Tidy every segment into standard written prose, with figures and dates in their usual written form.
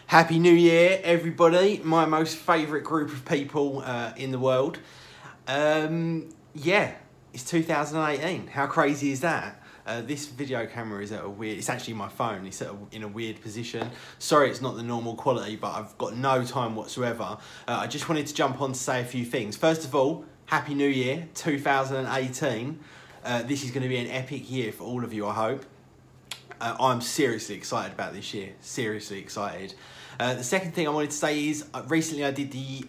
Happy New Year, everybody. My most favourite group of people in the world. Yeah, it's 2018. How crazy is that? This video camera is at a weird, it's actually my phone, it's in a weird position. Sorry it's not the normal quality, but I've got no time whatsoever. I just wanted to jump on to say a few things. First of all, Happy New Year, 2018. This is going to be an epic year for all of you, I hope. I'm seriously excited about this year, seriously excited. The second thing I wanted to say is recently I did the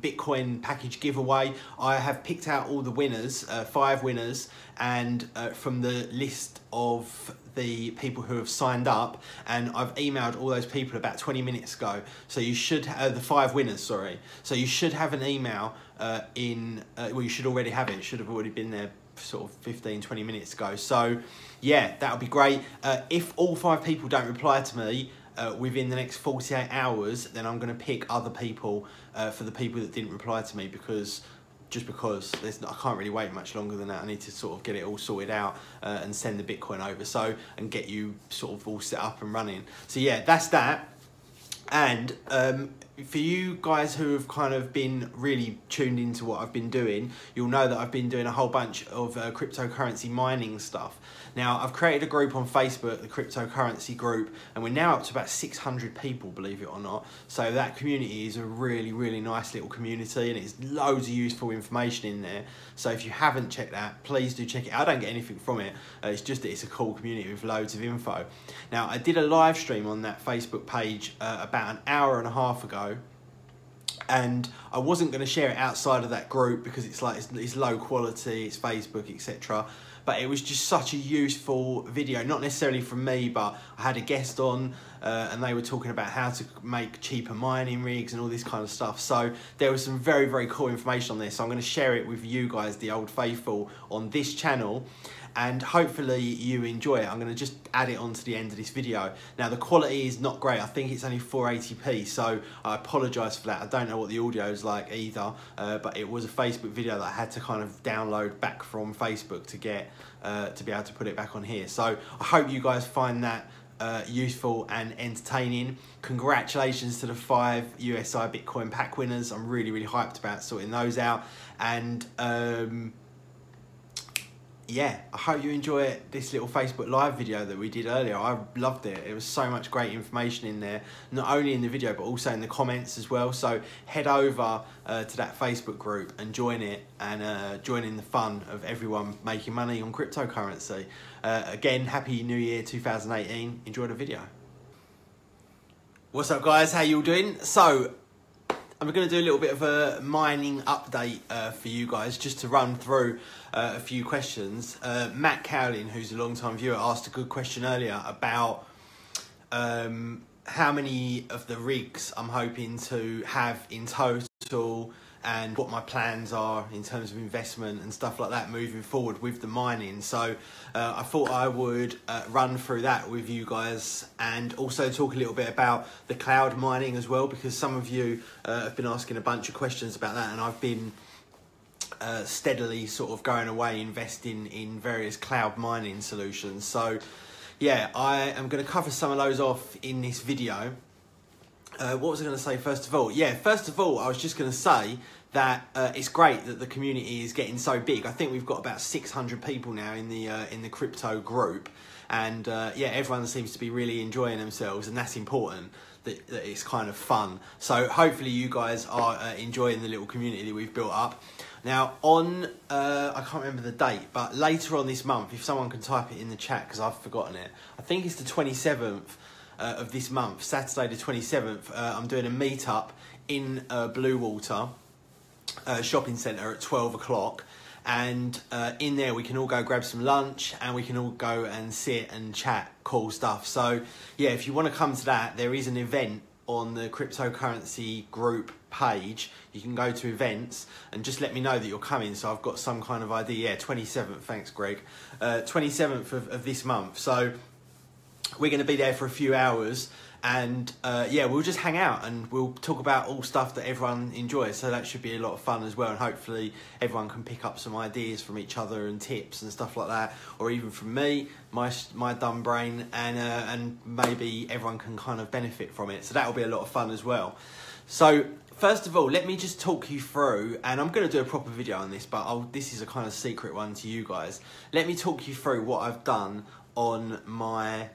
Bitcoin package giveaway. I have picked out all the winners, 5 winners, and from the list of the people who have signed up, and I've emailed all those people about 20 minutes ago. So you should, the 5 winners, sorry. So you should have an email well, you should already have it. It should have already been there sort of 15-20 minutes ago. So yeah, that'll be great. If all 5 people don't reply to me within the next 48 hours, then I'm going to pick other people for the people that didn't reply to me, because I can't really wait much longer than that. I need to sort of get it all sorted out and send the Bitcoin over, and get you sort of all set up and running. So yeah, that's that. And for you guys who have kind of been really tuned into what I've been doing, you'll know that I've been doing a whole bunch of cryptocurrency mining stuff. Now, I've created a group on Facebook, the cryptocurrency group, and we're now up to about 600 people, believe it or not. So that community is a really, really nice little community, and it's loads of useful information in there. So if you haven't checked that, please do check it out. I don't get anything from it. It's just that it's a cool community with loads of info. Now, I did a live stream on that Facebook page about an hour and a half ago, and I wasn't going to share it outside of that group because it's low quality, it's Facebook, etc. But it was just such a useful video, not necessarily from me, but I had a guest on and they were talking about how to make cheaper mining rigs and all this kind of stuff. So there was some very, very cool information on there. So I'm going to share it with you guys, the old faithful, on this channel. And hopefully you enjoy it. I'm going to just add it on to the end of this video. Now, the quality is not great. I think it's only 480p, so I apologise for that. I don't know what the audio is like either, but it was a Facebook video that I had to kind of download back from Facebook to get to be able to put it back on here. So I hope you guys find that useful and entertaining. Congratulations to the 5 USI Bitcoin pack winners. I'm really, really hyped about sorting those out. And yeah, I hope you enjoy this little Facebook Live video that we did earlier. I loved it. It was so much great information in there, not only in the video, but also in the comments as well. So head over to that Facebook group and join it, and join in the fun of everyone making money on cryptocurrency. Again, Happy New Year 2018. Enjoy the video. What's up, guys? How you all doing? So I'm going to do a little bit of a mining update for you guys, just to run through a few questions. Matt Cowlin, who's a long-time viewer, asked a good question earlier about how many of the rigs I'm hoping to have in total, and what my plans are in terms of investment and stuff like that moving forward with the mining. So I thought I would run through that with you guys, and also talk a little bit about the cloud mining as well, because some of you have been asking a bunch of questions about that, and I've been steadily sort of going away investing in various cloud mining solutions. So yeah, I am going to cover some of those off in this video. What was I going to say first of all? Yeah, first of all, I was just going to say that it's great that the community is getting so big. I think we've got about 600 people now in the crypto group, and yeah, everyone seems to be really enjoying themselves, and that's important. That it's kind of fun. So hopefully you guys are enjoying the little community that we've built up. Now on, I can't remember the date, but later on this month, if someone can type it in the chat because I've forgotten it, I think it's the 27th of this month, Saturday the 27th, I'm doing a meetup in Bluewater shopping centre at 12 o'clock. And in there we can all go grab some lunch, and we can all go and sit and chat cool stuff. So yeah, if you want to come to that, there is an event on the cryptocurrency group page. You can go to events and just let me know that you're coming, so I've got some kind of idea. Yeah, 27th, thanks Greg. 27th of this month. So we're going to be there for a few hours, And yeah, we'll just hang out and we'll talk about all stuff that everyone enjoys. So that should be a lot of fun as well. And hopefully everyone can pick up some ideas from each other and tips and stuff like that, or even from me, my dumb brain, and maybe everyone can kind of benefit from it. So that'll be a lot of fun as well. So first of all, let me just talk you through, and I'm going to do a proper video on this, but this is a kind of secret one to you guys. Let me talk you through what I've done on my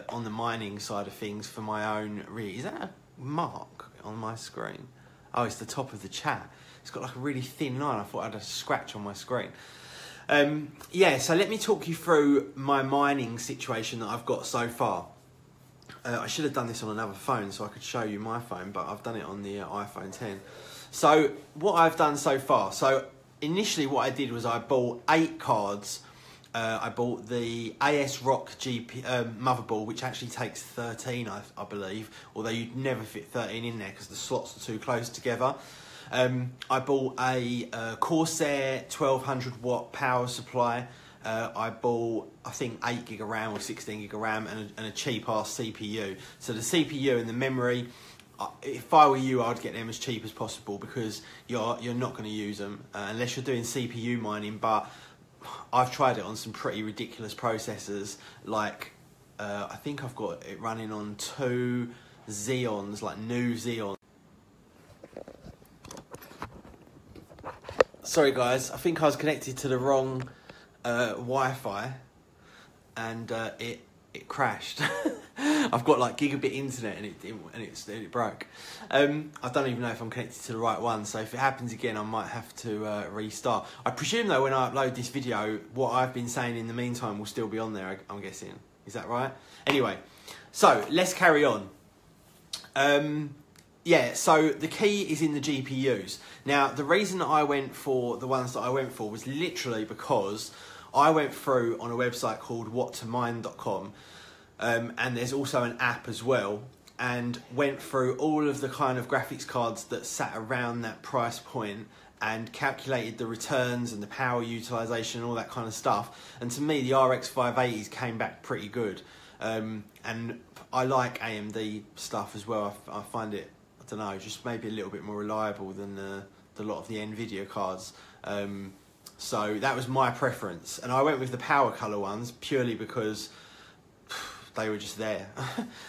on the mining side of things for my own rig. Is that a mark on my screen? Oh, it's the top of the chat. It's got like a really thin line. I thought I had a scratch on my screen. Yeah, so let me talk you through my mining situation that I've got so far. I should have done this on another phone so I could show you my phone, but I've done it on the iPhone 10. So what I've done so far, so initially what I did was I bought 8 cards. I bought the ASRock GP motherboard, which actually takes 13, I believe, although you'd never fit 13 in there because the slots are too close together. I bought a Corsair 1200 watt power supply. I bought, I think, 8 gig of RAM or 16 gig of RAM and a cheap ass CPU. So the CPU and the memory, if I were you, I'd get them as cheap as possible because you're not going to use them unless you're doing CPU mining. But I've tried it on some pretty ridiculous processors, like I think I've got it running on 2 Xeons, like new Xeons. Sorry guys, I think I was connected to the wrong Wi-Fi and it crashed. I've got like gigabit internet and it broke. I don't even know if I'm connected to the right one, so if it happens again I might have to restart. I presume though when I upload this video what I've been saying in the meantime will still be on there, I'm guessing. Is that right? Anyway, so let's carry on. Yeah, so the key is in the GPUs. Now, the reason that I went for the ones that I went for was literally because I went through on a website called whattomine.com, and there's also an app as well, and went through all of the kind of graphics cards that sat around that price point and calculated the returns and the power utilization and all that kind of stuff. And to me, the RX 580s came back pretty good. And I like AMD stuff as well. I find it, I don't know, just maybe a little bit more reliable than a lot of the NVIDIA cards. So that was my preference. And I went with the power color ones purely because they were just there.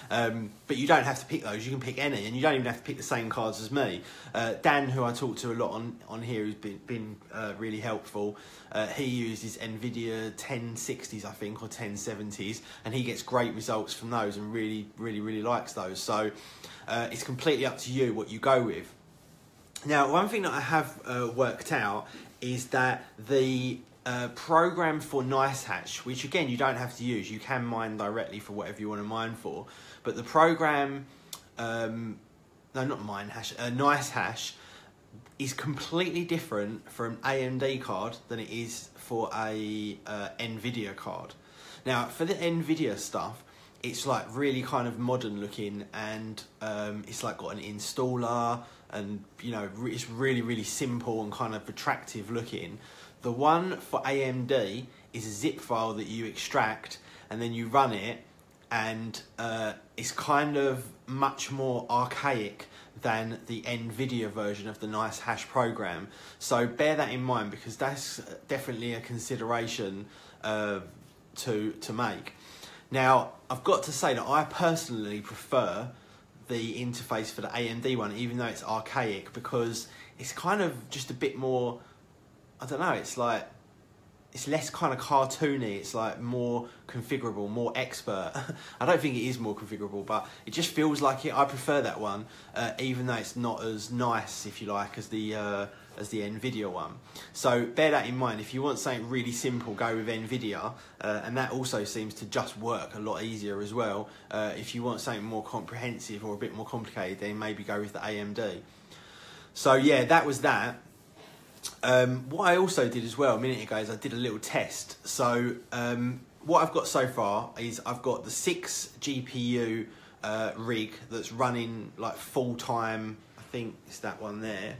But you don't have to pick those, you can pick any, and you don't even have to pick the same cards as me. Dan, who I talk to a lot on here, who's been really helpful, he uses NVIDIA 1060s, I think, or 1070s, and he gets great results from those and really likes those. So it's completely up to you what you go with. Now, one thing that I have worked out is that the program for NiceHash, which again you don't have to use, you can mine directly for whatever you want to mine for, but the program, no, not NiceHash is completely different for an AMD card than it is for a NVIDIA card. Now, for the NVIDIA stuff, it's like really kind of modern looking, and it's like got an installer, and you know, it's really simple and kind of attractive looking. The one for AMD is a zip file that you extract and then you run it, and it's kind of much more archaic than the NVIDIA version of the NiceHash program. So bear that in mind, because that's definitely a consideration to make. Now, I've got to say that I personally prefer the interface for the AMD one, even though it's archaic, because it's kind of just a bit more, I don't know, it's like, it's less kind of cartoony, it's like more configurable, more expert. I don't think it is more configurable, but it just feels like it. I prefer that one, even though it's not as nice, if you like, as the NVIDIA one. So bear that in mind. If you want something really simple, go with NVIDIA, and that also seems to just work a lot easier as well. If you want something more comprehensive or a bit more complicated, then maybe go with the AMD. So yeah, that was that. What I also did as well a minute ago is I did a little test. So what I've got so far is I've got the 6 GPU rig that's running like full time. I think it's that one there.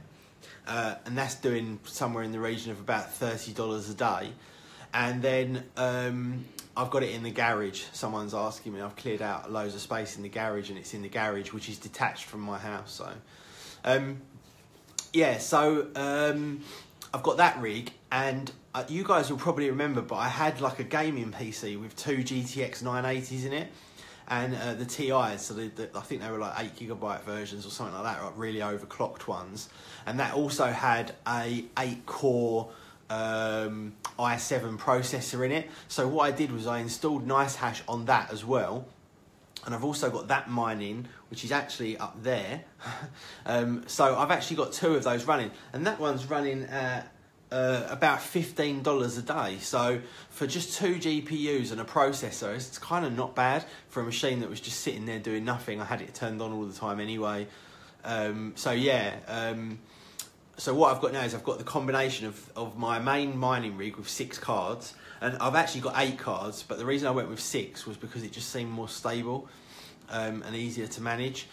And that's doing somewhere in the region of about $30 a day. And then I've got it in the garage. Someone's asking me. I've cleared out loads of space in the garage, and it's in the garage, which is detached from my house. So, yeah. So I've got that rig, and you guys will probably remember, but I had like a gaming PC with 2 GTX 980s in it, and the TIs. So I think they were like 8GB versions or something like that, like really overclocked ones. And that also had a 8-core i7 processor in it. So what I did was I installed NiceHash on that as well, and I've also got that mining, which is actually up there. So I've actually got 2 of those running, and that one's running at about $15 a day. So for just 2 GPUs and a processor, it's kind of not bad for a machine that was just sitting there doing nothing. I had it turned on all the time anyway. So yeah. So what I've got now is I've got the combination of my main mining rig with 6 cards, and I've actually got 8 cards, but the reason I went with 6 was because it just seemed more stable and easier to manage.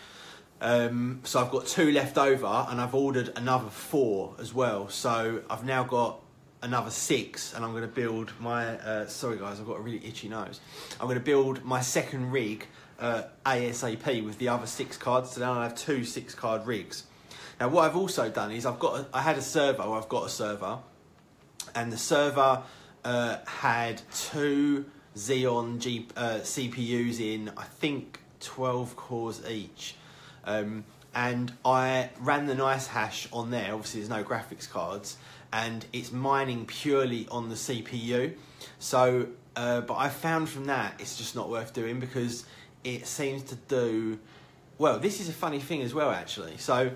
So I've got 2 left over, and I've ordered another 4 as well. So I've now got another 6, and I'm going to build my, sorry guys, I've got a really itchy nose. I'm going to build my second rig ASAP with the other 6 cards, so now I have 2 6-card rigs. Now what I've also done is I had a server, or I've got a server, and the server had 2 Xeon CPUs in, I think, 12 cores each. And I ran the NiceHash on there. Obviously there's no graphics cards, and it's mining purely on the CPU. So, but I found from that it's just not worth doing, because it seems to do, well, this is a funny thing as well actually. So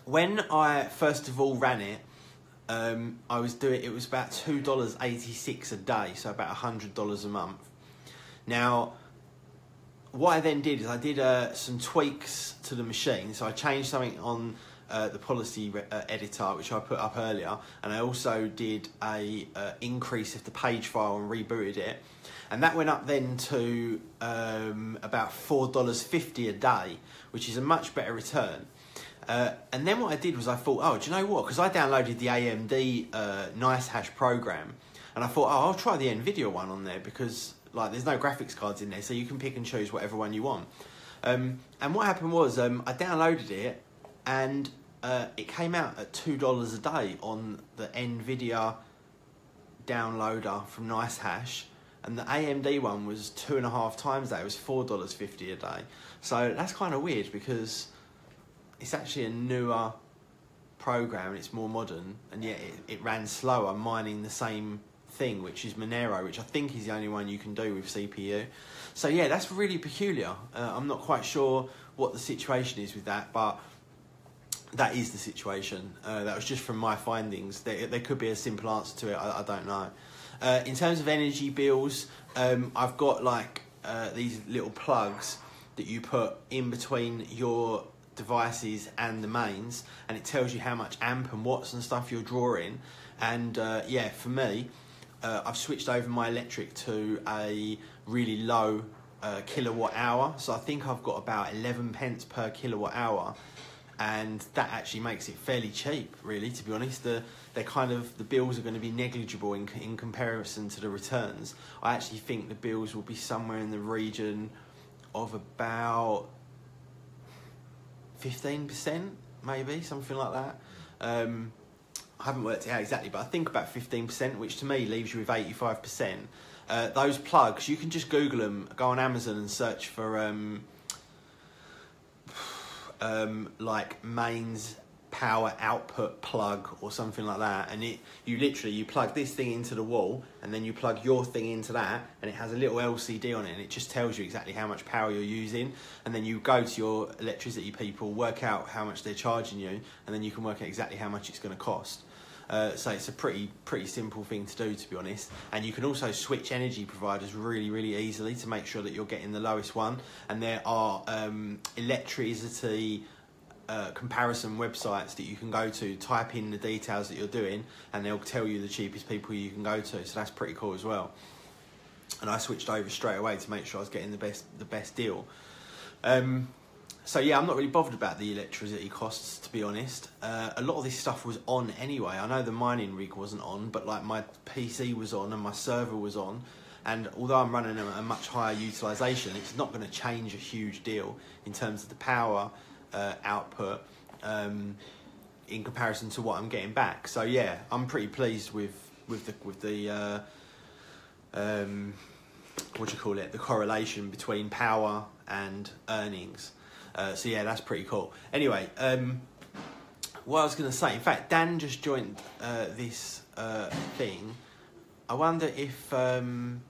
when I first of all ran it, it was about $2.86 a day, so about $100 a month. Now, what I then did is I did some tweaks to the machine. So I changed something on the policy editor, which I put up earlier, and I also did a increase of the page file and rebooted it, and that went up then to about $4.50 a day, which is a much better return. And then what I did was I thought, oh, do you know what? Because I downloaded the AMD NiceHash program, and I thought, oh, I'll try the NVIDIA one on there, because like there's no graphics cards in there, so you can pick and choose whatever one you want. And what happened was I downloaded it, and it came out at $2 a day on the NVIDIA downloader from NiceHash, and the AMD one was 2.5 times that. It was $4.50 a day. So that's kind of weird, because it's actually a newer program and it's more modern, and yet it ran slower mining the same thing, which is Monero, which I think is the only one you can do with CPU. So yeah, that's really peculiar. I'm not quite sure what the situation is with that, but that is the situation. That was just from my findings. There could be a simple answer to it, I don't know. In terms of energy bills, I've got like these little plugs that you put in between your devices and the mains, and it tells you how much amp and watts and stuff you're drawing. And yeah, for me, I've switched over my electric to a really low kilowatt hour, so I think I've got about 11 pence per kilowatt hour, and that actually makes it fairly cheap, really, to be honest. The bills are going to be negligible in comparison to the returns. I actually think the bills will be somewhere in the region of about 15%, maybe, something like that. I haven't worked it out exactly, but I think about 15%, which to me leaves you with 85%. Those plugs, you can just Google them, go on Amazon and search for like mains power output plug or something like that, and you plug this thing into the wall, and then you plug your thing into that, and it has a little LCD on it, and it just tells you exactly how much power you're using, and then you go to your electricity people, work out how much they're charging you, and then you can work out exactly how much it's going to cost. So it's a pretty simple thing to do, to be honest. And you can also switch energy providers really easily to make sure that you're getting the lowest one. And there are electricity comparison websites that you can go to, type in the details that you're doing, and they'll tell you the cheapest people you can go to. So that's pretty cool as well. And I switched over straight away to make sure I was getting the best deal. So yeah, I'm not really bothered about the electricity costs, to be honest. A lot of this stuff was on anyway. I know the mining rig wasn't on, but like my PC was on and my server was on, And although I'm running them at a much higher utilisation, it's not going to change a huge deal in terms of the power output in comparison to what I'm getting back. So yeah, I'm pretty pleased with the what do you call it, the correlation between power and earnings. So yeah, that's pretty cool. Anyway, what I was going to say, in fact, Dan just joined this thing. I wonder if Dan,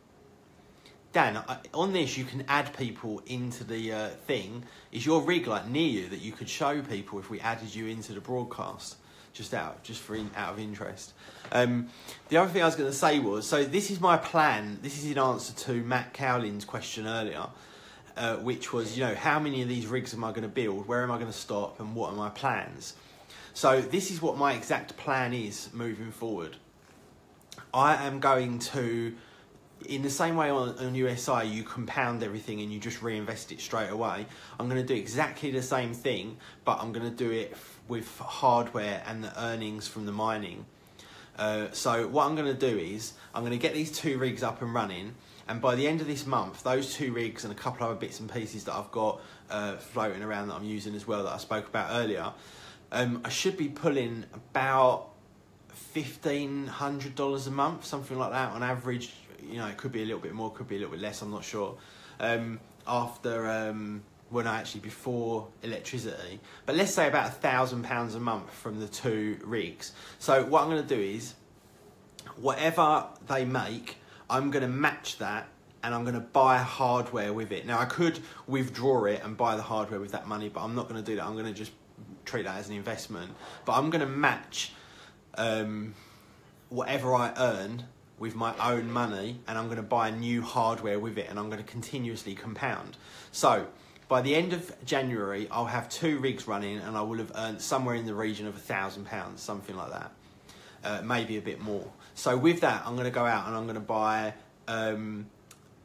on this you can add people into the thing. Is your rig like near you that you could show people if we added you into the broadcast? Out of interest. The other thing I was going to say was, so this is my plan. This is in answer to Matt Cowlin's question earlier, which was, you know, how many of these rigs am I going to build? Where am I going to stop? And what are my plans? So this is what my exact plan is moving forward. I am going to, in the same way on USI, you compound everything and you just reinvest it straight away. I'm going to do exactly the same thing, but I'm going to do it with hardware and the earnings from the mining. So what I'm going to do is, I'm going to get these 2 rigs up and running, and by the end of this month, those 2 rigs and a couple other bits and pieces that I've got floating around that I'm using as well, that I spoke about earlier, I should be pulling about $1,500 a month, something like that on average. You know, it could be a little bit more, could be a little bit less, I'm not sure. Before electricity, but let's say about £1,000 a month from the 2 rigs. So what I'm going to do is, whatever they make, I'm going to match that, and I'm going to buy hardware with it. Now I could withdraw it and buy the hardware with that money, but I'm not going to do that. I'm going to just treat that as an investment. But I'm going to match whatever I earn with my own money, and I'm going to buy new hardware with it, and I'm going to continuously compound. So by the end of January, I'll have 2 rigs running, and I will have earned somewhere in the region of £1,000, something like that, maybe a bit more. So with that, I'm going to go out and I'm going to buy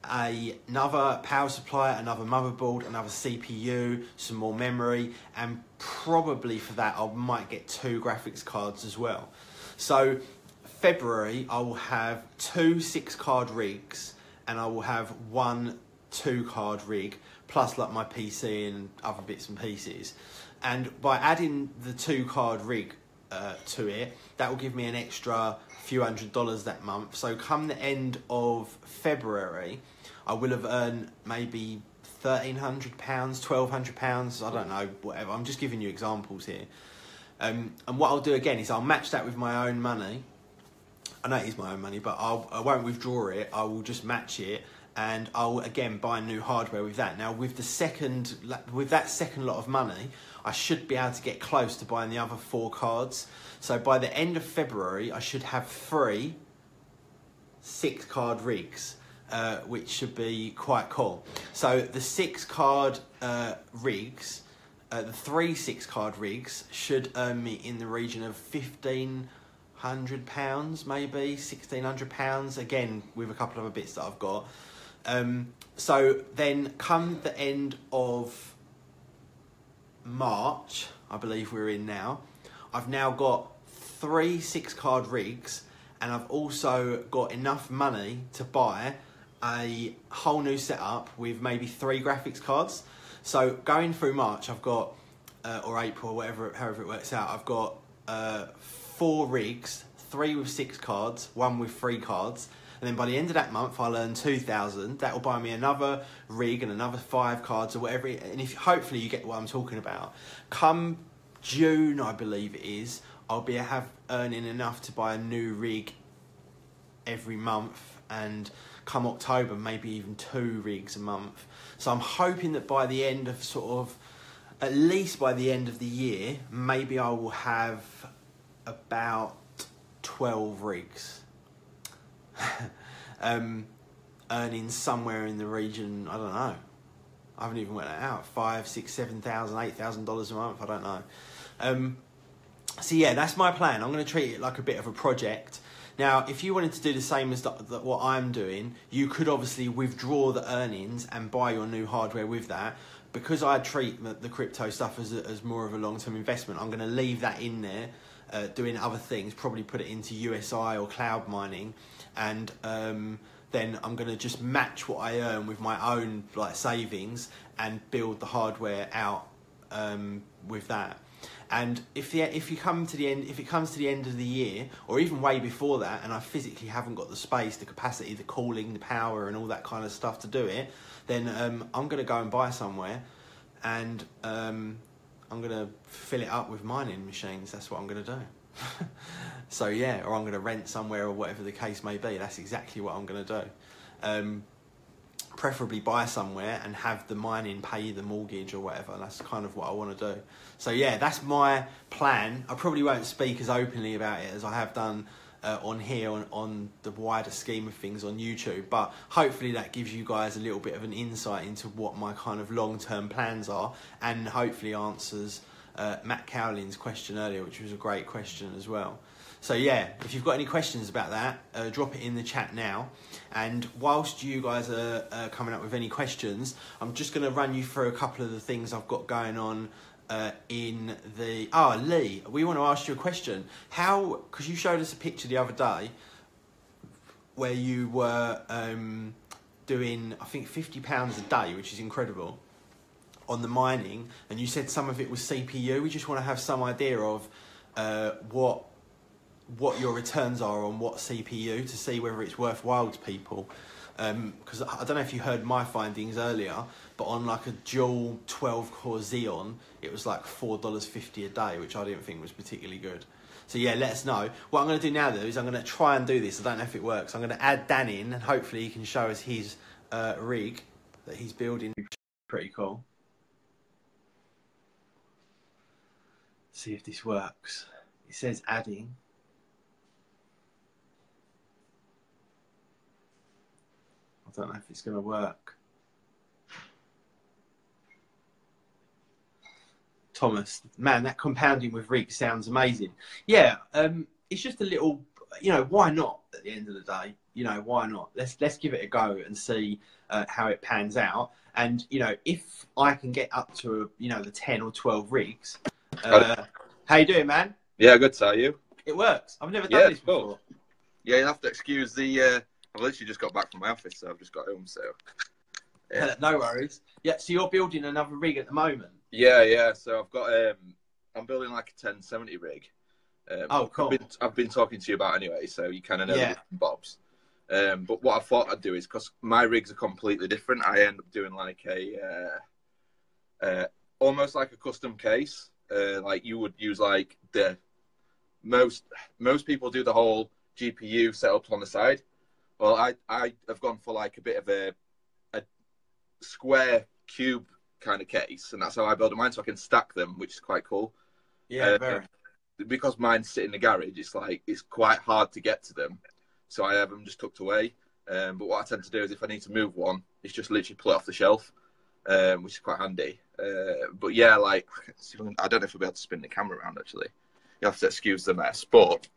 another power supply, another motherboard, another CPU, some more memory, and probably for that I might get 2 graphics cards as well. So February, I will have 2 6-card rigs, and I will have 1 2-card rig, plus like my PC and other bits and pieces. And by adding the 2-card rig to it, that will give me an extra few $100s that month. So come the end of February, I will have earned maybe £1,300, £1,200, I don't know, whatever. I'm just giving you examples here. And what I'll do again is I'll match that with my own money. I know it is my own money, but I won't withdraw it. I will just match it, and I'll again buy new hardware with that. Now with that second lot of money, I should be able to get close to buying the other 4 cards. So by the end of February, I should have 3 6-card rigs, which should be quite cool. So the 6-card rigs, the 3 6-card rigs should earn me in the region of £1,500, maybe £1,600, again with a couple of other bits that I've got. So then come the end of March, I believe we're in now, I've now got 3 6-card rigs, and I've also got enough money to buy a whole new setup with maybe 3 graphics cards. So going through March, I've got, or April, however it works out, I've got 4 rigs, 3 with 6 cards, 1 with 3 cards. And then by the end of that month, I'll earn 2,000. That will buy me another rig and another 5 cards or whatever. And if hopefully you get what I'm talking about. Come June, I believe it is, I'll be earning enough to buy a new rig every month. And come October, maybe even 2 rigs a month. So I'm hoping that by the end of at least by the end of the year, maybe I will have about 12 rigs. Earning somewhere in the region, I don't know, I haven't even worked that out, $5,000, $6,000, $7,000, $8,000 a month, I don't know. So yeah, that's my plan. I'm going to treat it like a bit of a project. Now, if you wanted to do the same as what I'm doing, you could obviously withdraw the earnings and buy your new hardware with that. Because I treat the crypto stuff as more of a long-term investment, I'm going to leave that in there, doing other things, probably put it into USI or cloud mining, and then I'm going to just match what I earn with my own like savings and build the hardware out with that. And if it comes to the end of the year, or even way before that, and I physically haven't got the space, the capacity, the cooling, the power, and all that kind of stuff to do it, then I'm going to go and buy somewhere, and I'm going to fill it up with mining machines. That's what I'm going to do. So yeah, or I'm going to rent somewhere, or whatever the case may be. That's exactly what I'm going to do. Preferably buy somewhere and have the mining pay the mortgage or whatever. That's kind of what I want to do. So yeah, that's my plan. I probably won't speak as openly about it as I have done on here, on the wider scheme of things on YouTube, but hopefully that gives you guys a little bit of an insight into what my kind of long-term plans are, and hopefully answers Matt Cowling's question earlier, which was a great question as well. So yeah, if you've got any questions about that, drop it in the chat now. And whilst you guys are coming up with any questions, I'm just going to run you through a couple of the things I've got going on in the... Lee, we want to ask you a question. How, because you showed us a picture the other day where you were doing, I think, £50 a day, which is incredible, on the mining, and you said some of it was CPU. We just want to have some idea of what your returns are on what CPU, to see whether it's worthwhile to people. Because I don't know if you heard my findings earlier, but on like a dual 12-core Xeon, it was like $4.50 a day, which I didn't think was particularly good. So yeah, let us know. What I'm going to do now though is I'm going to try and do this. I don't know if it works. I'm going to add Dan in, and hopefully he can show us his rig that he's building. Pretty cool. See if this works. It says adding. I don't know if it's going to work. Thomas, man, that compounding with rig sounds amazing. Yeah, it's just a little, you know, why not at the end of the day? You know, why not? Let's give it a go and see how it pans out. And, you know, if I can get up to, you know, the 10 or 12 rigs. How you doing, man? Yeah, good, how are you? It works. I've never done this before. Cool. Yeah, you have to excuse the... I've literally just got back from my office, so I've just got home, so... Yeah. No worries. Yeah, so you're building another rig at the moment? Yeah, so I've got... I'm building like a 1070 rig. Oh, cool. I've been talking to you about anyway, so you kind of know the bobs. But what I thought I'd do is, because my rigs are completely different, I end up doing like a... almost like a custom case. Like you would use like the... Most people do the whole GPU setup on the side. Well, I have gone for like a bit of a square cube kind of case, and that's how I build mine, so I can stack them, which is quite cool. Yeah, very. Because mine sit in the garage, it's quite hard to get to them, so I have them just tucked away. But what I tend to do is if I need to move one, it's just literally pull it off the shelf, which is quite handy. But yeah, like I don't know if I'll be able to spin the camera around actually. You have to excuse the mess, but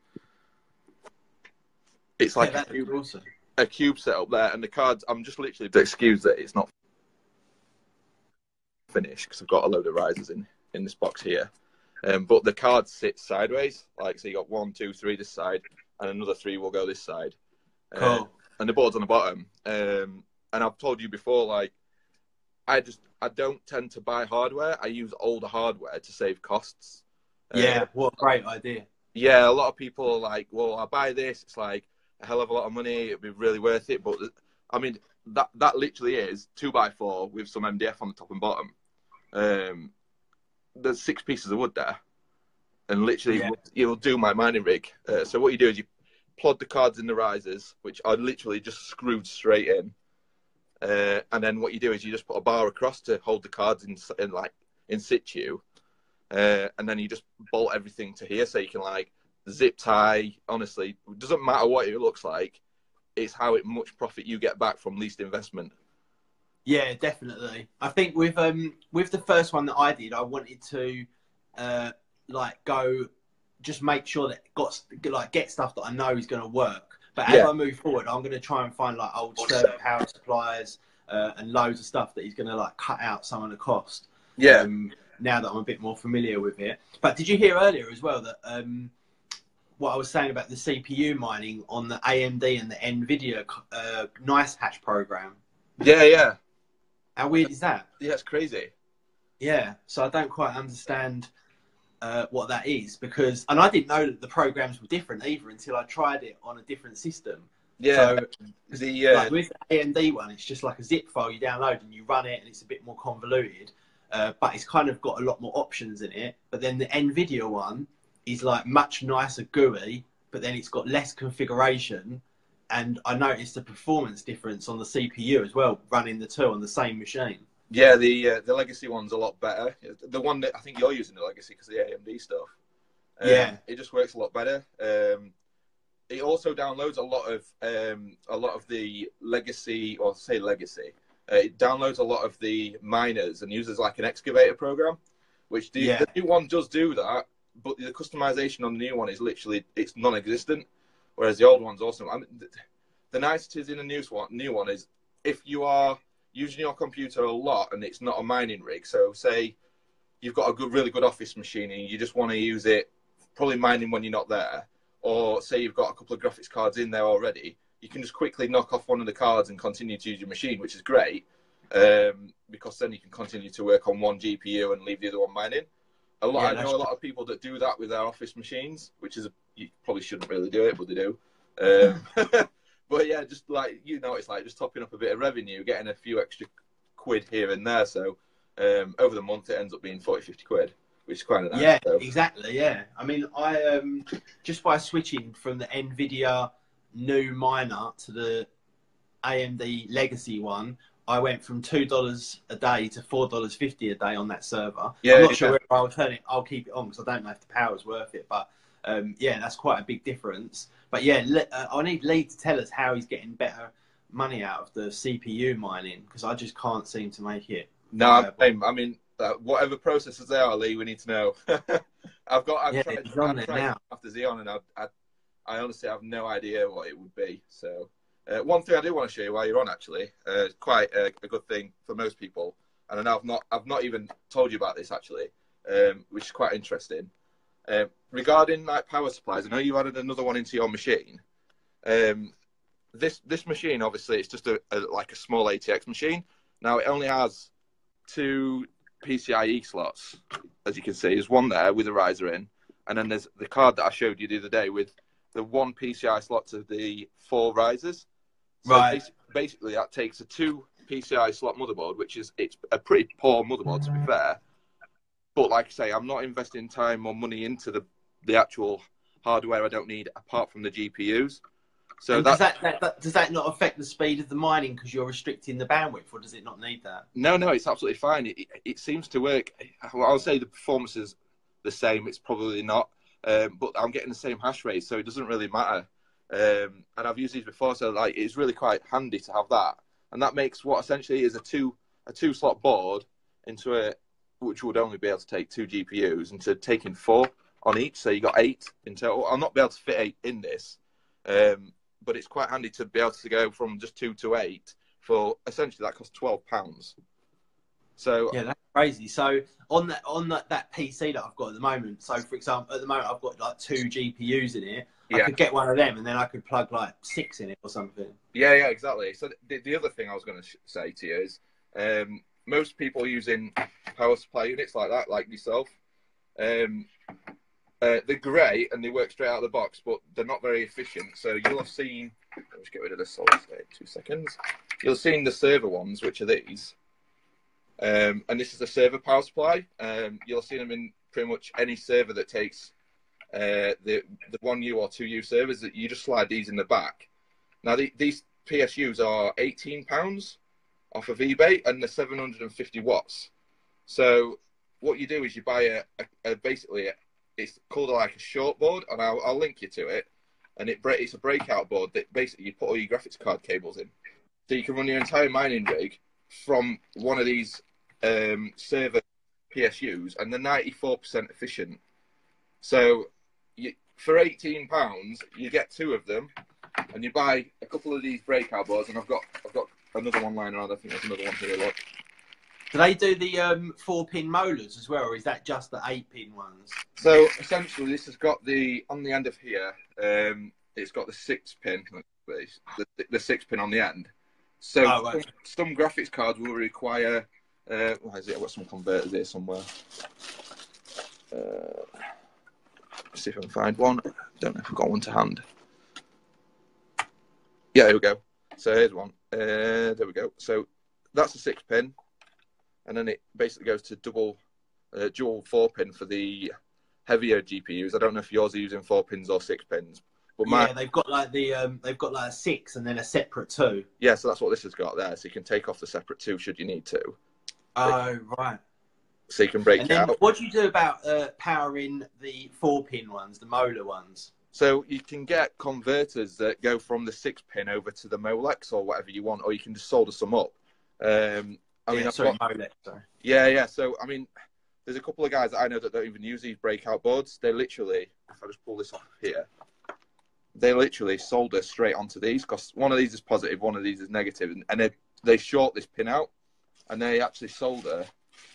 it's like a cube setup there, and the cards, I'm just literally to excuse that it's not finished because I've got a load of risers in this box here. But the cards sit sideways, like so you got 1, 2, 3 this side, and another 3 will go this side. Cool. And the board's on the bottom. And I've told you before, like I don't tend to buy hardware. I use older hardware to save costs. Yeah, what a great idea. Yeah, a lot of people are like, well, I buy this, it's like a hell of a lot of money, it'd be really worth it. But I mean, that literally is 2x4 with some MDF on the top and bottom. There's 6 pieces of wood there, and literally you'll do my mining rig. So what you do is you plod the cards in the risers, which are literally just screwed straight in, and then what you do is you just put a bar across to hold the cards in situ. And then you just bolt everything to here, so you can like zip tie. Honestly, it doesn't matter what it looks like. It's how much profit you get back from least investment. Yeah, definitely. I think with the first one that I did, I wanted to go just make sure that get stuff that I know is going to work. But as I move forward, I'm going to try and find like old circuit power supplies and loads of stuff that he's going to like cut out some of the cost. Now that I'm a bit more familiar with it. But did you hear earlier as well that what I was saying about the CPU mining on the AMD and the NVIDIA NiceHash program. Yeah, yeah. How weird is that? Yeah, it's crazy. Yeah, so I don't quite understand what that is, because, and I didn't know that the programs were different either until I tried it on a different system. Yeah, so like with the AMD one, it's just like a zip file you download and you run it, and it's a bit more convoluted, but it's kind of got a lot more options in it. But then the NVIDIA one is like much nicer GUI, but then it's got less configuration, and I noticed a performance difference on the CPU as well, running the two on the same machine. Yeah, the legacy one's a lot better. The one that I think you're using the legacy because of the AMD stuff. Yeah, it just works a lot better. It also downloads a lot of the legacy, or say legacy. It downloads a lot of the miners and uses like an excavator program, which the new one does do that, but the customization on the new one is literally, it's non-existent, whereas the old one's awesome. I mean, the niceties in the new one is if you are using your computer a lot and it's not a mining rig, so say you've got a really good office machine and you just want to use it probably mining when you're not there, or say you've got a couple of graphics cards in there already, you can just quickly knock off one of the cards and continue to use your machine, which is great, because then you can continue to work on one GPU and leave the other one mining. I know a lot of people that do that with their office machines, which is you probably shouldn't really do it, but they do. But yeah, just like, it's like just topping up a bit of revenue, getting a few extra quid here and there. So over the month, it ends up being 40, 50 quid, which is quite nice. Yeah, exactly. Yeah, I mean, I just by switching from the NVIDIA new miner to the AMD legacy one, I went from $2 a day to $4.50 a day on that server. Yeah, I'm not sure whether I'll turn it. I'll keep it on because I don't know if the power's worth it. But yeah, that's quite a big difference. But yeah, I need Lee to tell us how he's getting better money out of the CPU mining, because I just can't seem to make it. No, I mean, whatever processes they are, Lee, we need to know. I've tried now after Xeon, and I honestly have no idea what it would be. So one thing I do want to show you while you're on, actually, quite a good thing for most people, and I know I've not even told you about this actually, which is quite interesting. Regarding like power supplies, I know you added another one into your machine. This machine, obviously, it's just like a small ATX machine. Now it only has 2 PCIe slots, as you can see. There's one there with a riser in, and then there's the card that I showed you the other day with the 1 PCI slot to the 4 risers. So right. Basically, that takes a 2 PCI slot motherboard, it's a pretty poor motherboard, to be fair. But like I say, I'm not investing time or money into the actual hardware I don't need apart from the GPUs. So does that not affect the speed of the mining because you're restricting the bandwidth, or does it not need that? No, it's absolutely fine. It seems to work. Well, I'll say the performance is the same. It's probably not, but I'm getting the same hash rate, so it doesn't really matter. And I've used these before, so like it's really quite handy to have that. And that makes what essentially is a two slot board into which would only be able to take 2 GPUs, into taking 4 on each. So you got 8 in total. I'll not be able to fit 8 in this. But it's quite handy to be able to go from just 2 to 8 for essentially that costs £12. So yeah, that's crazy. So on that PC that I've got at the moment, so for example, at the moment I've got like 2 GPUs in it. I could get one of them, and then I could plug like 6 in it or something. Yeah, exactly. So the other thing I was going to say to you is most people using power supply units like that, like yourself, they're great and they work straight out of the box, but they're not very efficient. So you'll have seen, let's get rid of this solid state, 2 seconds. You'll have seen the server ones, which are these. And this is a server power supply. You'll have seen them in pretty much any server that takes the 1U or 2U servers. That you just slide these in the back. Now these PSUs are £18 off of eBay, and they're 750 watts. So what you do is you buy basically it's called like a short board, and I'll link you to it. And it's a breakout board that basically you put all your graphics card cables in, so you can run your entire mining rig from one of these server PSUs, and they're 94% efficient. So for £18, you get 2 of them, and you buy a couple of these breakout boards. And I've got another one lying around. I think there's another one here. Look, Do they do the 4-pin molars as well, or is that just the 8-pin ones? So essentially, this has got on the end of here. It's got the 6-pin, the 6-pin on the end. So some graphics cards will require. What is it? I've got some converters here somewhere. See if I can find one. Don't know if I've got one to hand. Yeah, here we go. So here's one. There we go. So that's a 6-pin, and then it basically goes to dual 4-pin for the heavier GPUs. I don't know if yours are using 4 pins or 6 pins. But yeah, they've got like a 6 and then a separate 2. Yeah, so that's what this has got there. So you can take off the separate 2 should you need to. Oh, right. So you can break it out. What do you do about powering the 4-pin ones, the molar ones? So you can get converters that go from the 6-pin over to the Molex or whatever you want, or you can just solder some up. Molex, sorry. Yeah. So, I mean, there's a couple of guys that I know that don't even use these breakout boards. They literally, if I just pull this off here, they literally solder straight onto these, because one of these is positive, one of these is negative, and they short this pin out, and they actually solder.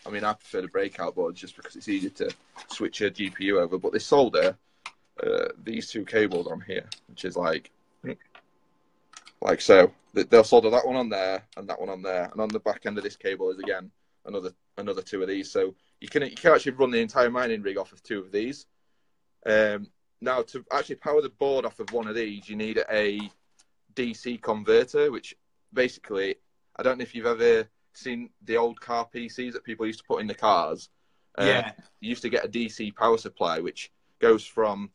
I mean, I prefer the breakout boards just because it's easy to switch your GPU over, but they solder these 2 cables on here, which is like so. They'll solder that one on there and that one on there, and on the back end of this cable is again another 2 of these. So you can actually run the entire mining rig off of 2 of these. Now, to actually power the board off of one of these, you need a DC converter, which basically, I don't know if you've ever seen the old car PCs that people used to put in the cars. Yeah. You used to get a DC power supply, which goes from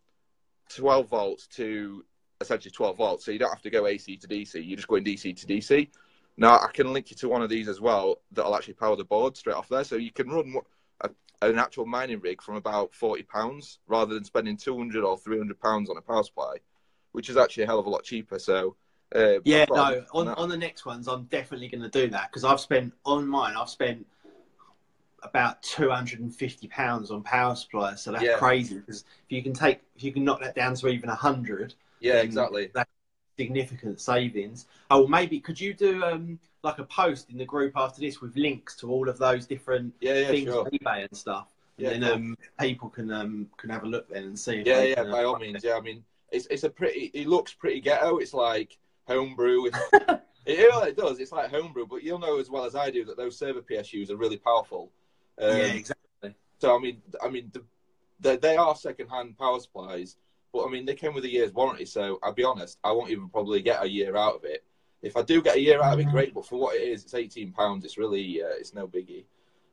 12 volts to essentially 12 volts. So you don't have to go AC to DC. You just go in DC to DC. Now, I can link you to one of these as well that'll actually power the board straight off there. So you can run an actual mining rig from about £40 rather than spending £200 or £300 on a power supply, which is actually a hell of a lot cheaper. So on the next ones, I'm definitely going to do that, because I've spent about £250 on power supplies. So that's crazy, because if you can knock that down to even 100, exactly, that's significant savings. Oh, well, maybe could you do like a post in the group after this with links to all of those different things on eBay and stuff, and then people can have a look then and see. If by all means. Yeah, I mean, it looks pretty ghetto. It's like homebrew. It does. It's like homebrew, but you'll know as well as I do that those server PSUs are really powerful. Exactly. So I mean, they are second-hand power supplies, but I mean they came with a year's warranty. So I'll be honest, I won't even probably get a year out of it. If I do get a year out of it, great. But for what it is, it's £18. It's really, it's no biggie.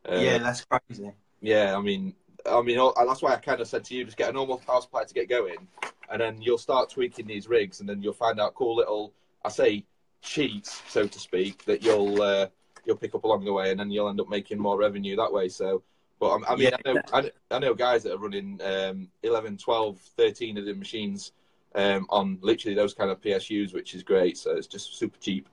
That's crazy. Yeah, I mean, that's why I kind of said to you, just get a normal power supply to get going, and then you'll start tweaking these rigs, and then you'll find out cool little, I say, cheats, so to speak, that you'll pick up along the way, and then you'll end up making more revenue that way. So, but I mean, I know guys that are running 11, 12, 13 of the machines on literally those kind of PSUs, which is great. So it's just super cheap.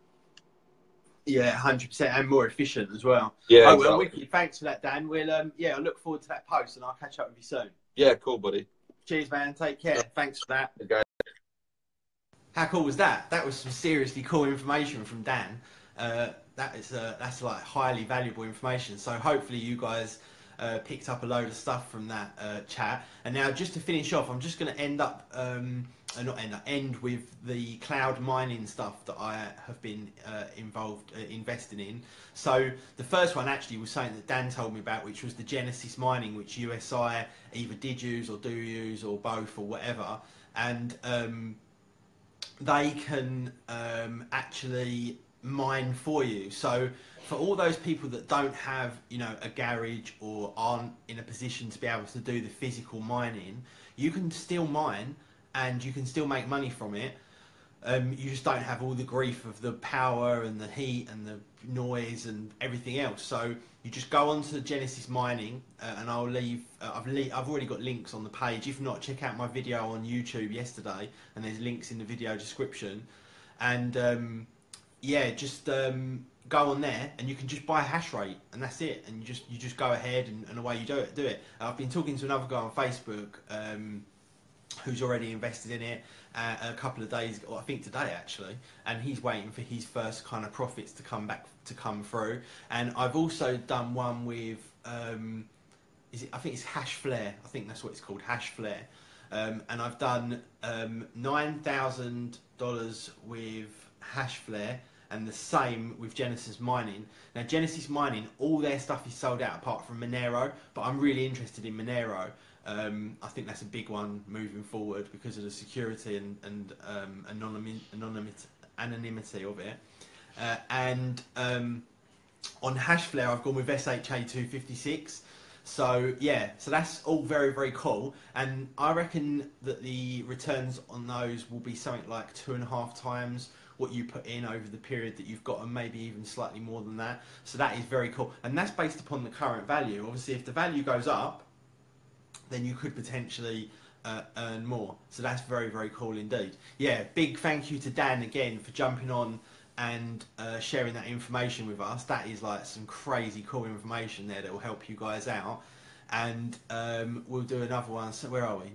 Yeah, 100%, and more efficient as well. Yeah. Oh, well, wicked. Thanks for that, Dan. We'll I look forward to that post, and I'll catch up with you soon. Yeah, cool, buddy. Cheers, man. Take care. Thanks for that. Okay. How cool was that? That was some seriously cool information from Dan. That's like highly valuable information. So hopefully you guys picked up a load of stuff from that chat. And now, just to finish off, I'm just going to end with the cloud mining stuff that I have been investing in. So the first one actually was something that Dan told me about, which was the Genesis Mining, which USI either did use or do use or both or whatever, and they can actually mine for you. So for all those people that don't have, a garage or aren't in a position to be able to do the physical mining, you can still mine and you can still make money from it. You just don't have all the grief of the power and the heat and the noise and everything else. So you just go on to Genesis Mining, and I'll leave. I've already got links on the page. If not, check out my video on YouTube yesterday, and there's links in the video description. And just go on there, and you can just buy a hash rate, and that's it. And you just go ahead and away you do it. I've been talking to another guy on Facebook who's already invested in it a couple of days, or I think today actually, and he's waiting for his first kind of profits to come through. And I've also done one with I think it's Hashflare. I think that's what it's called, Hashflare. And I've done $9,000 with Hashflare, and the same with Genesis Mining. Now Genesis Mining, all their stuff is sold out apart from Monero, but I'm really interested in Monero. I think that's a big one moving forward because of the security and anonymity of it. On Hashflare, I've gone with SHA-256. So yeah, so that's all very, very cool, and I reckon that the returns on those will be something like 2.5 times what you put in over the period that you've got, and maybe even slightly more than that. So that is very cool, and that's based upon the current value. Obviously, if the value goes up, then you could potentially earn more. So that's very, very cool indeed. Yeah, big thank you to Dan again for jumping on and sharing that information with us. That is like some crazy cool information there that will help you guys out. And we'll do another one. So where are we?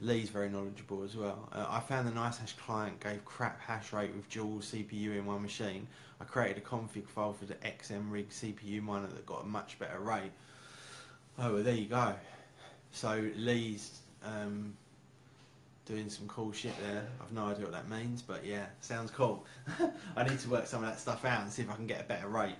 Lee's very knowledgeable as well. I found the NiceHash client gave crap hash rate with dual CPU in one machine. I created a config file for the XMRig CPU miner that got a much better rate. Oh, well, there you go. So Lee's doing some cool shit there. I've no idea what that means, but yeah, sounds cool. I need to work some of that stuff out and see if I can get a better rate.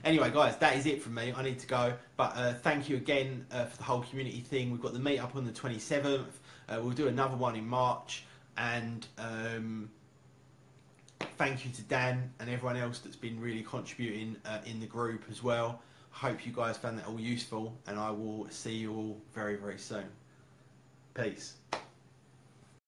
Anyway, guys, that is it from me. I need to go, but thank you again for the whole community thing. We've got the meetup on the 27th. We'll do another one in March, and thank you to Dan and everyone else that's been really contributing in the group as well. Hope you guys found that all useful, and I will see you all very, very soon. Peace.